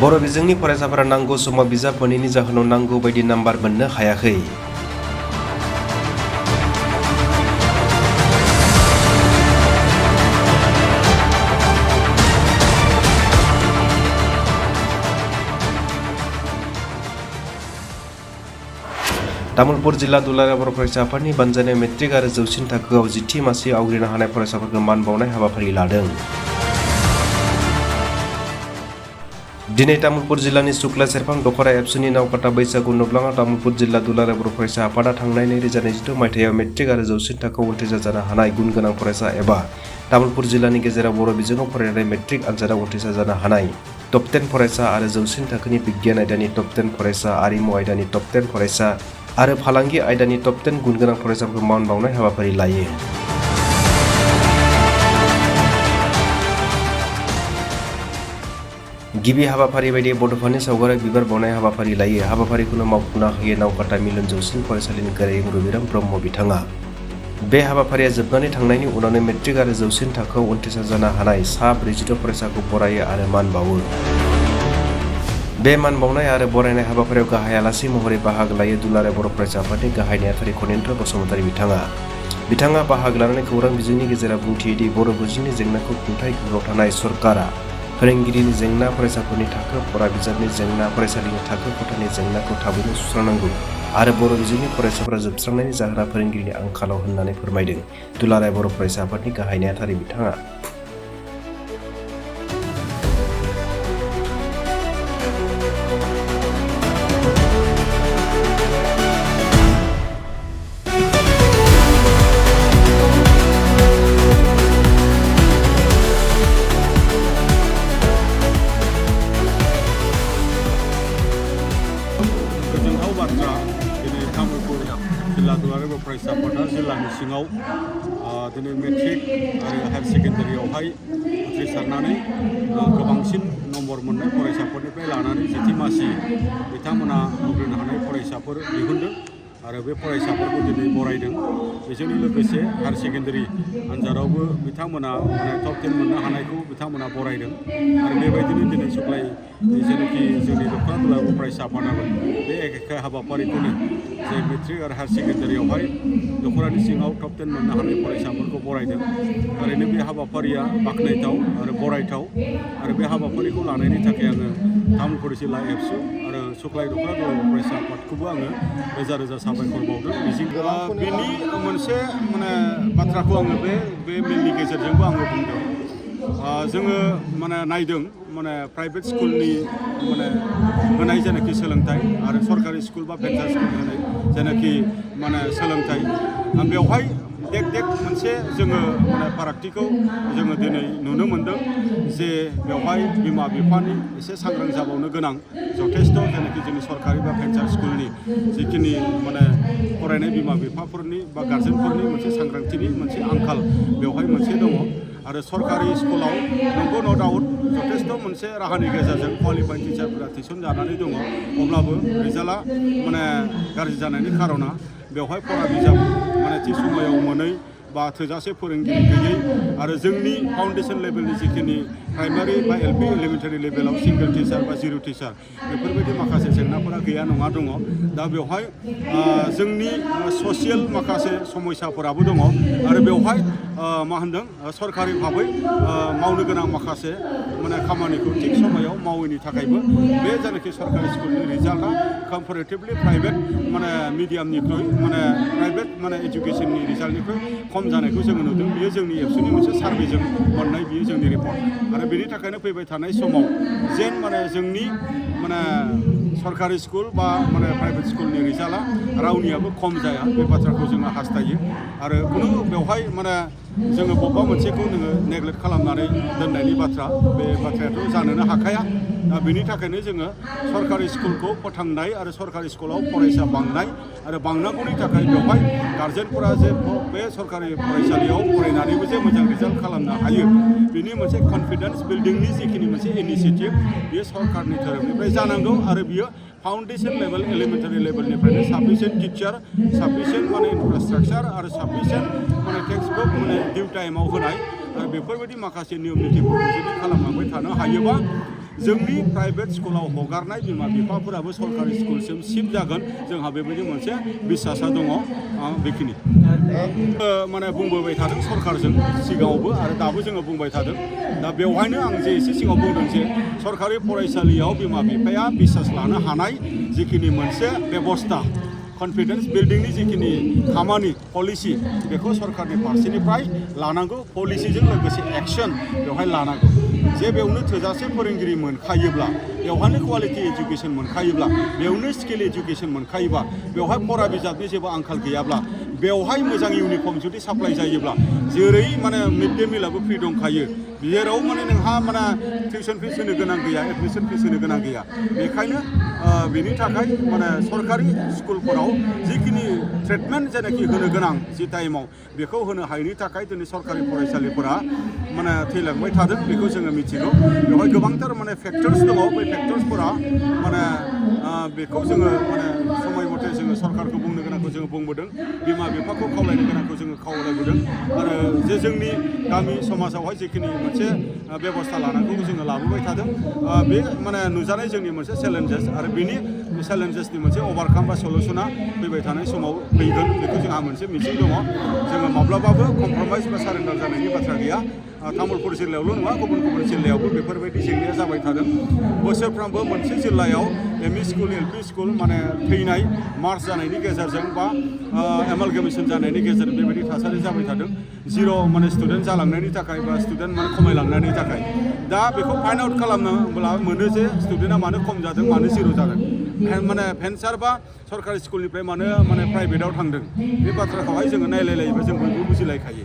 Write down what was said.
बर' बिजोंनि फरायसाफोरा नांगौ समाव बिजाब मोनैनि जाहोनाव नांगौ बायदि नाम्बार मोननो हायाखै। तामुलपुर जिल्ला दुलाराय बर' फरायसा आफादनि बानजायनाय मेट्रिक आरो जौसिन थाखोआव 10थि मासि आवग्रिनो हानाय फरायसाफोरखौ मान बावनाय हाबाफारि लादों। दिनै तामुलपुर जिल्लानि सुक्ला सेरफां दखरा एबसुनि नावकाटा बैसागु नुब्लाङा तामुलपुर जिल्ला दुलाराय बर' फरायसा आफादा थांनाय 2022 मायथाइयाव मेट्रिक आरो जौसिन थाखोआव उथ्रिसार जानो हानाय गुन गोनां फरायसा एबा तामुलपुर जिल्लानि गेजेराव बर' बिजोङाव फरायनानै मेट्रिक आनजादाव उथ्रिसार जानो हानाय टप 10 फरायसा आरो जौसिन थाखोनि बिगियान आयदानि टप 10 फरायसा, आरिमु आयदानि टप 10 फरायसा आरो फालांगि आयदानि टप 10 गुन गोनां फरायसाफोरखौ मान बावनाय हाबाफारि लायो। गिबि हाबाफारि बायदि बड'फानि सावगारि बिबार बावनाय हाबाफारि लायो। हाबाफारिखौनो मावफुंना होयो नावकाटा मिलन जौसिन फरायसालिनि गोरों रबिराम ब्रह्म बिथाङा। बे हाबाफारिया जोबनानै थांनायनि उनावनो मेट्रिक आरो जौसिन थाखोआव उथ्रिसार जानो हानाय सा 46 फरायसाखौ बरायो आरो मान बावो। बे मान बावनाय आरो बरायनाय हाबाफारियाव गाहाय आलासि महरै बाहागो लायो दुलाराय बर' फरायसा आफादनि गाहाय नेहाथारि खनेन्द्र बसुमतारी बिथाङा बाहागो लानानै खौरां बिजोंनि गेजेराव बुंथियोदि बर' बिजोंनि जेंनाखौ खुंथाय गोहोआव थानाय सरकारा फोरोंगिरिनि जेंना, फरायसाफोरनि थाखो फरा बिजाबनि जेंना, फरायसालिनि थाखो खथानि जेंनाखौ थाबैनो सुस्रांनांगौ आरो बर' बिजोंनि फरायसाफोरा जोबस्रांनायनि जाहोना फोरोंगिरिनि आंखालाव होननानै फोरमायदों दुलाराय बर' फरायसा आफादनि गाहाय नेहाथारि बिथाङा। गोजोनथाव बाथ्रा दिनै तामुलपुर जिल्ला दुलाराय बर' फरायसा आफादा जिल्लानि सिङाव दिनै मेट्रिक आरो हायार सेकेन्डारियावहाय उथ्रिसारनानै गोबांसिन नम्बर मोननाय फरायसाफोरनिफ्राय लानानै 10थि मासि बिथांमोना आवग्रिनो हानाय फरायसाफोर दिहुनदों आरो बे फरायसाफोरखौ दिनै बरायदों। बेजों लोगोसे हायार सेकेन्डारि आनजादावबो बिथांमोना टप 10 मोननो हानायखौ बिथांमोना बरायदों आरो बेबायदिनो दिनै सुक्लाय जेनाखि जोंनि दखरा दुलाराय बर' फरायसा आफादाबो बे एखे हाबाफारिखौनो जे मेट्रिक आरो हायार सेकेन्डारियावहाय दखरानि सिङाव टप 10 मोननो हानाय फरायसाफोरखौ बरायदों। थारैनो बे हाबाफारिया बाख्नायथाव आरो बरायथाव आरो बे हाबाफारिखौ लानायनि थाखाय आङो तामुलपुर जिल्ला एबसु आरो सुक्लाय दखरा दुलाराय बर' फरायसा आफादखौबो आङो रोजा रोजा साबायखर बावदों। बेनि मोनसे बाथ्राखौ आङो बे मेलनि गेजेरजोंबो आङो बुंदों। जोङो नायदों प्राइभेट स्कुलनि होनाय जेनाखि सोलोंथाइ आरो सरकारि स्कुल बा भेन्सार स्कुल होनाय जेनाखि सोलोंथाइ बेवहाय देख मोनसे जोङो फारागथिखौ जोङो दिनै नुनो मोनदों जे बेवहाय बिमा बिफानि एसे सांग्रां जाबावनो गोनां जथेस्थ' जेनाखि जोंनि सरकारि बा भेन्सार स्कुलनि जिखिनि फरायनाय बिमा बिफाफोरनि बा गार्जेनफोरनि मोनसे सांग्रांथिनि मोनसे आंखाल बेवहाय मोनसे दङ आरो सरकारि स्कुलाव नंगौ न' डाउट जथेस्थ' मोनसे राहानि गेजेरजों क्वालिफाइड टिचारफोरा थिसन जानानै दङ अब्लाबो रिजाल्टआ गाज्रि जानायनि खार'ना बेवहाय फरा बिजाब थि समायाव मोनै बा थोजासे फोरोंगिरि गैयै आरो जोंनि फाउन्डेसन लेभेलनि जिखिनि प्राइमारि बा एलपि एलिमेन्टारि लेभेलाव सिंगल टिचार बा जिर' टिचार बेफोरबायदि माखासे जेंनाफोरा गैया नङा दङ। दा बेवहाय जोंनि ससियेल माखासे समस्याफोराबो दङ आरो बेवहाय सरकारि भाबै मावनो गोनां माखासे खामानिखौ थिग समायाव मावैनि थाखायबो बे जायनाखि सरकारि स्कुलनि रिजाल्टआ कम्पेरेटिभलि प्राइभेट मिडियामनिख्रुइ प्राइभेट एजुकेसननि रिजाल्टनिख्रुइ खम जानायखौ जोङो नुदों। बियो जोंनि एबसुनि मोनसे सार्भेजों मोननाय बियो जोंनि रिपर्ट आरो बेनि थाखायनो फैबाय थानाय समाव जेन जोंनि सरकारि स्कुल बा प्राइभेट स्कुलनि रिजाल्टआ रावनियाबो खम जाया बे बाथ्राखौ जोङो हास्थायो आरो खुनु बेवहाय जोङो बबेबा मोनसेखौ नेग्लेक्ट खालामनानै दोननायनि बाथ्रा बे बाथ्रायाथ' जानोनो हाखाया। दा बेनि थाखायनो जोङो सरकारि स्कुलखौ फोथांनाय आरो सरकारि स्कुलाव फरायसा बांनाय आरो बांनांगौनि थाखाय बेवहाय गार्जेनफोरा जे बे सरकारि फरायसालियाव फरायनानैबो जे मोजां रिजाल्ट खालामनो हायो बिनि मोनसे कनफिडेन्स बिल्डिंनि जिखिनि मोनसे इनिसिएटिभ बेयो सरकारनि तरफनिफ्राय जानांगौ आरो बियो फाउन्डेसन लेभेल एलिमेन्टारि लेभेलनिफ्रायनो साफिसियेन्ट टिचार साफिसियेन्ट इनफ्रास्ट्राक्चार आरो साफिसियेन्ट टेक्सटबुक डिउ टाइमाव होनाय आरो बेफोरबायदि माखासे नियम नितिफोरखौ जुदि खालामलांबाय थानो हायोबा जोंनि प्राइभेट स्कुलाव हगारनाय बिमा बिफाफोराबो सरकारि स्कुलसिम शिफ्ट जागोन जोंहा बेबायदि मोनसे बिसासा दङ बेखिनि माने बुंबोबाय थादों सरकारजों सिगाङावबो आरो दाबो जोङो बुंबाय थादों दा बेवहायनो आं जे एसे सिगाङाव बुंदों जे सरकारि फरायसालियाव बिमा बिफाया बिसास लानो हानाय जिखिनि मोनसे बेबस्था कनफिडेन्स बिल्डिंनि जिखिनि खामानि पलिसि बेखौ सरकारनि फारसेनिफ्राय लानांगौ पलिसिजों लोगोसे एक्सन बेवहाय लानांगौ जे बेयावनो थोजासे फोरोंगिरि मोनखायोब्ला बेवहायनो क्वालिटि इडुकेसन मोनखायोब्ला बेयावनो स्किल इडुकेसन मोनखायोबा बेवहाय फरा बिजाबनि जेबो आंखाल गैयाब्ला बेवहाय मोजां इउनिफर्म जुदि साप्लाइ जायोब्ला जेरै माने मिड डे मिलाबो फ्रि दंखायो जेराव माने नोंहा माने टिउसन फिस होनो गोनां गैया एडमिसन फिस होनो गोनां गैया बेखायनो बेनि थाखाय माने सरकारि स्कुलफोराव जिखिनि ट्रिटमेन्ट जेनाखि होनो गोनां जि टाइमाव बेखौ होनो हायैनि थाखाय दिनै सरकारि फरायसालिफोरा माने थैलांबाय थादों बेखौ जोङो मिथिगौ बेवहाय गोबांथार माने फेक्टर्स दङ बै फेक्टर्सफोरा माने बेखौ जोङो माने समय मथे जोङो सरकारखौ बुंनो गोनांखौ जोङो बुंबोदों बिमा बिफाखौ खावलायनो गोनांखौ जोङो खावलायबोदों आरो जे जोंनि गामि समाजावहाय जिखिनि मोनसे बेबस्था लानांगौ जोङो लाबोबाय थादों बे माने नुजानाय जोंनि मोनसे चेलेन्जेस आरो बेनि चेलेन्जेसनि मोनसे अभारकाम बा सलुसना फैबाय थानाय समाव फैगोन बेखौ जोंहा मोनसे मिजिं दङ जोङो माब्लाबाबो कमप्रमाइस बा सारेन्डार जानायनि बाथ्रा गैया तामुलपुर जिल्लायावल' नङा गुबुन गुबुन जिल्लायावबो बेफोरबायदि जेंनाया जाबाय थादों बोसोरफ्रोमबो मोनसे जिल्लायाव एमइ स्कुल एलपि स्कुल माने थैनाय मार्च जानायनि गेजेरजों बा एमालगेमेसन जानायनि गेजेरजों बेबायदि थासारि जाबाय थादों जिर' माने स्टुडेन्ट जालांनायनि थाखाय बा स्टुडेन्ट माने खमायलांनायनि थाखाय दा बेखौ फाइन्ड आउट खालामनोब्ला मोनो जे स्टुडेन्टआ मानो खम जादों मानो जिर' जादों माने भेन्सार बा सरकारि स्कुलनिफ्राय मानो माने प्राइभेटआव थांदों बे बाथ्राखौहाय जोङो नायलायलायोबा जों बयबो बुजिलायखायो